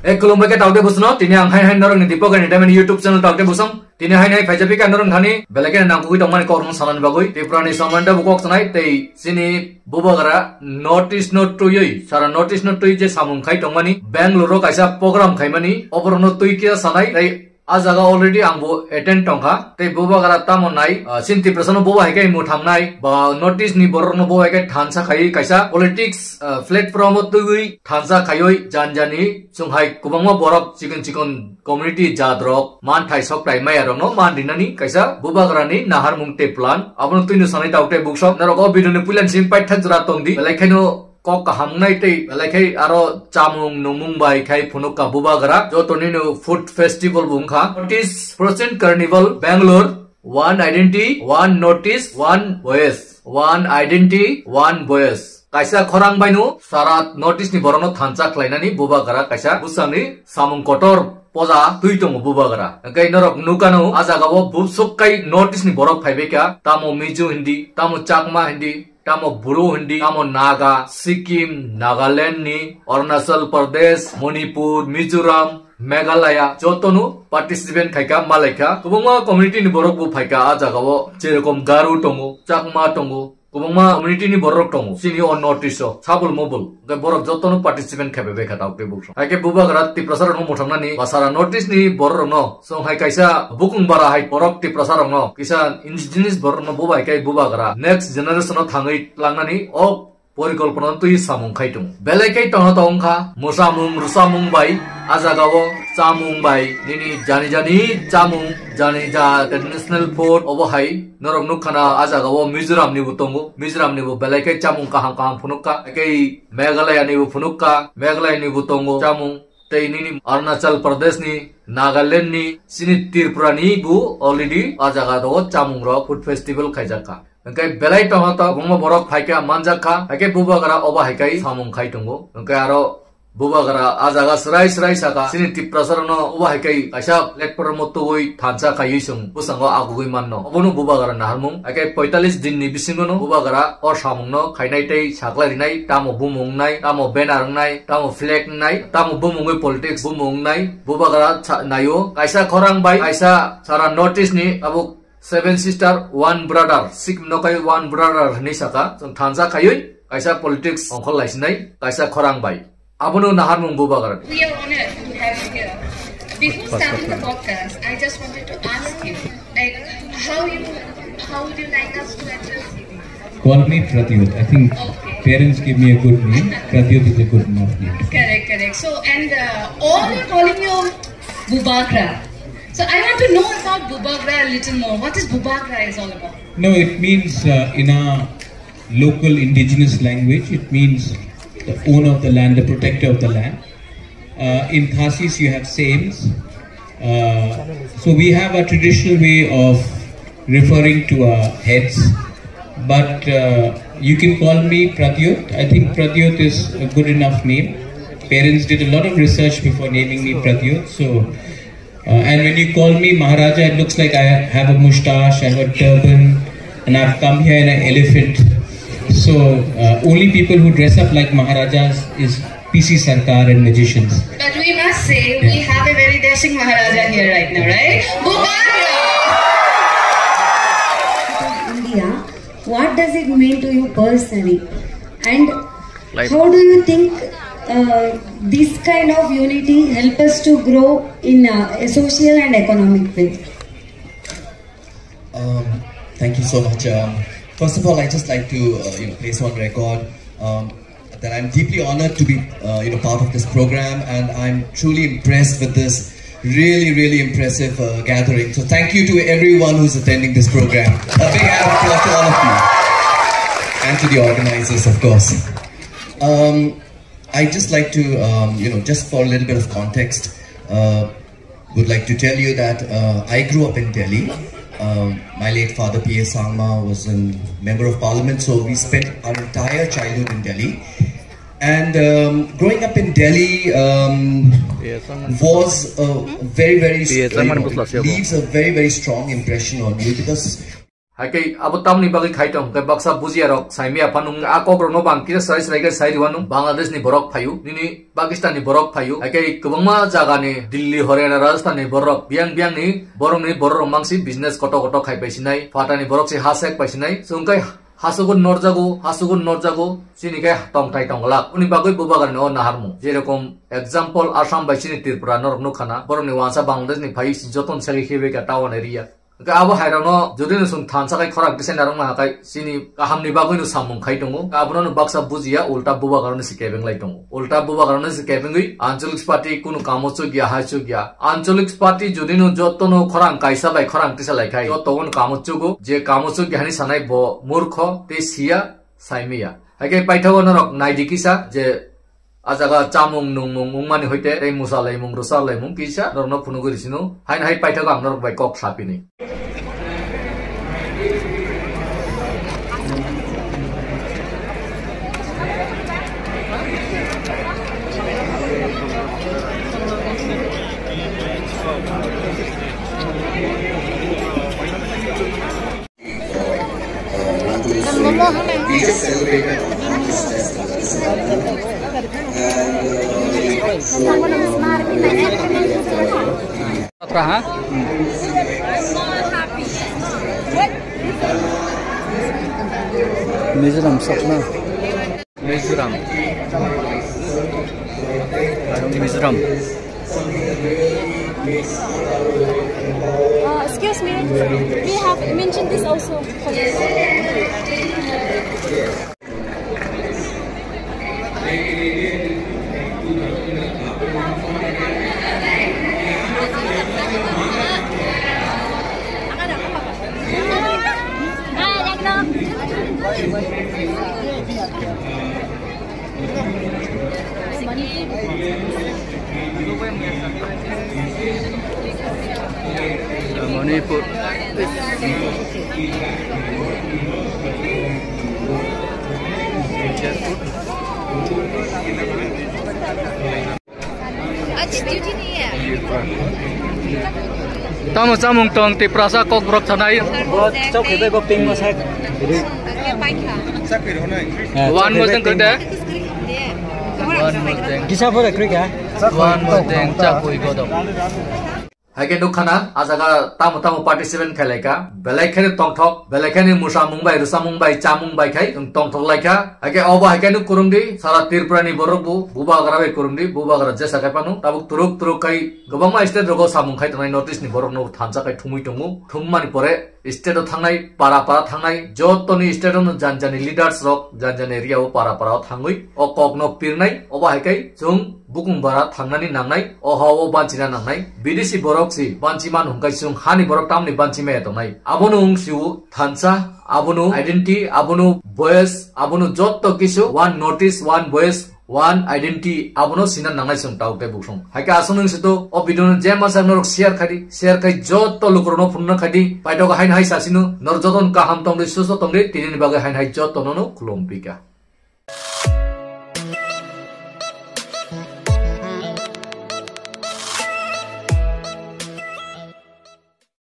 ek kulumba ke tawde busno tini ang hai norong ni dipo kan itamen YouTube channel tawde busam tini hai nai phajapi kan norong thani belake nang kui tongmani korun salan bagoi te prani samanda bukok sanai te sini bubagara notice not to yoi sara notice not to je samung khai tongmani Bangalore kaisa program khaimani oborno tui kia sanai te ajaga already angbo attend tongkha te bubagara tamo nai sinti prasano boba hekai mu thamnai ba notice ni borno boba hekai thansa khai kaisa politics platform tui thansa khayoi janjani sunghai kubangma borok chikon community jadrok man thai sok tai mai arong no man dinani kaisa bubagara ni nahar mungte plan abon tuinu sanai taute bookshop naroko video ni pulan sim pai thajra tongdi laikhaino kok kahamnai te laikai aro chamung numung bai khai phunuk ka bubagara jo tonino food festival bungkha 40% carnival Bangalore one identity one notice one voice one identity one voice kaisa khorang bainu sara notice ni borono thancha khlainani bubagara kaisa busani samung kotor poja tuitong bubagara kai norok nukano ajagabo bubsuk kai notice ni borok phaibeka tamo mizu hindi tamo chakma hindi tamo Buru hindi, tamo Naga, Sikkim, Nagaland ni, Arunachal Pradesh, Manipur, Mizoram, Meghalaya, jotonu participant khaika malaika, kubungma community ni borok bu phaika ajagao, jerokom Garu tongo, Chakma tongo, kubungma community ni borok tongo, sini on notice o, sabul mobul, ke borok jotonu participant khabe khata ukte bukso. Haike bubagara ti prasarano mothangna ni, basara notice ni borok no, so hai kaisa bukung bara hai borok ti prasarano no, kisa indigenous borok no bubai kai bubagara, next generation no thangai langna ni, o পরিকল্পনা তুই সামুং খাইতুং বেলাইকাই টং টংখা মুসামুং রুসামুং by আজাগাও চামুং by নিনি জানি চামুং জানি যা traditional food অবহাই নরম নুখানা আজাগাও মিজোরাম নিবু টংগু মিজোরাম নিবু বেলাইকাই চামুং কাহাম ফুনুকা একাই Meghalaya নিবু ফুনুকা Meghalaya নিবু টংগু চামুং tei nini Arunachal Pradesh ni Nagaland ni sini Tripura ni bu already ajaga do chamung ro food festival khaijaka kai belai tong ta bungma borok phaika manjaka kai bubagara oba haikai samung khai tongo kai aro bubagara ajaga srai saka sini tiprasarano oba haikai aisa platform motoi thansa khai sung busango agugoi manno obonu bubagara naharmung kai 45 din ni bisingono bubagara or samung no khainai tei saklai nai tamo bumung nai tamo banner nai tamo flag nai tamo bumung politics bumung nai bubagara nayo kaisa khorang bai kaisa sara notice ni abu Seven sister, one brother. Sikh nokai one brother ni saka. So thansa kayoi. Kaisa politics ongkol laisinai. Kaisa khorang bai. Abono nahar mung bubagara. We are honored to have you here. Before starting the podcast, I just wanted to ask you, like, how would you like us to address you? Call me Pratyut. I think parents give me a good name. Pratyut is a good enough name. Correct. So, and all are calling you Bubagara. So I want to know about Bubagara a little more. What is Bubagara is all about? No, it means in our local indigenous language, it means the owner of the land, the protector of the land. In Khasis, you have sames. So we have a traditional way of referring to our heads. But you can call me Pratyut. I think Pratyut is a good enough name. Parents did a lot of research before naming me Pratyut. So. And when you call me Maharaja, it looks like I have a moustache, I have a turban, and I've come here in an elephant. So only people who dress up like Maharajas is PC Sarkar and magicians. But we must say, we have a very dashing Maharaja here right now, right? Bubagara! India, what does it mean to you personally? And how do you think this kind of unity help us to grow in a social and economic way? Thank you so much. First of all, I just like to place on record that I'm deeply honored to be part of this program, and I'm truly impressed with this really impressive gathering. So thank you to everyone who's attending this program. A big hand to all of you and to the organizers, of course. I just like to, just for a little bit of context, would like to tell you that I grew up in Delhi. My late father, P.A. Sangma, was a member of parliament, so we spent our entire childhood in Delhi. And growing up in Delhi was leaves a very strong impression on you, because Hakai abo tamni bagi khaitong ke baksa buzia rok saimia panung akok rono bangkira sai saiga sairiwanu Bangladesh ni borok phayu nini Pakistan ni borok phayu hakai kubangma jaga ni Delhi Haryana Rajasthan ni borok biang ni borok mangsi business koto khai paisinai fata ni borok si hasek paisinai sungkai hasugun norjago sini kai tong tai tong lak uni bagoi bubagar no naharmu jerokom example Assam bai sini Tripura norok no khana borok ni wansa Bangladesh ni phai si joton sagi khebe ka town area abo hairano jodi no sung thansa kai khorak disen narong ma kai sini kahamni bagoi no samung khai tongo abono no baksa buzia ulta bubagar no sikebeng lai tongo ulta bubagar no sikebeng gui ancholik party kuno kamocho gya haichu gya ancholik party jodi no jotono khorang kaisa bai khorang tisa lai khai joton kamocho go je kamocho gyani sanai bo murkho te sia saimia haike paithago norok naidikisa je ajaga chamung nungmung mungmani hoite ei musa laimung rusa laimung kisa norno phunuguri sinu hain hai paithago ang norok bai kok sapini We just celebrated this festival. Mizoram Sapna. Mizoram. Mizoram. Excuse me, we have mentioned this also. Manipur. Tamu samung tong ti prasa kok brok thanai chok hidai ko ping ma sak one more thing kurde one more thing kisa for krik ha one more thing chakui godom haike dukhana ajaga tamu participant khalaika belai khane tongthok belai khane musa mumbai rusa mumbai cha mumbai khai tongthok laika haike oba haike nu kurungdi sara Tripura ni borokbu buba garabe kurungdi buba gara jesa kai panu tabuk turuk kai gobangma state rogo samung khai tanai notice ni borok no thansa kai thumui tongu thummani pore state thangnai para thangnai jotoni state no janjani leaders rok janjani area o para thangui o kokno pirnai oba haike jung bukung bara thangnani nangnai o hawo banchina nangnai bidesi borok si banchiman hungkai sung hani borok tamni banchime tonai abonu ungsiu thansa abonu identity abonu voice abonu jotto kisu one notice one voice one identity abono sinan nangai sung tau te busung haika asunung situ o video jema sang norok share kai jotto lukrono phunna khadi paito ga hain hai sasinu nor joton ka ham tong de suso tong de tinin baga hain hai jotto no khulom pika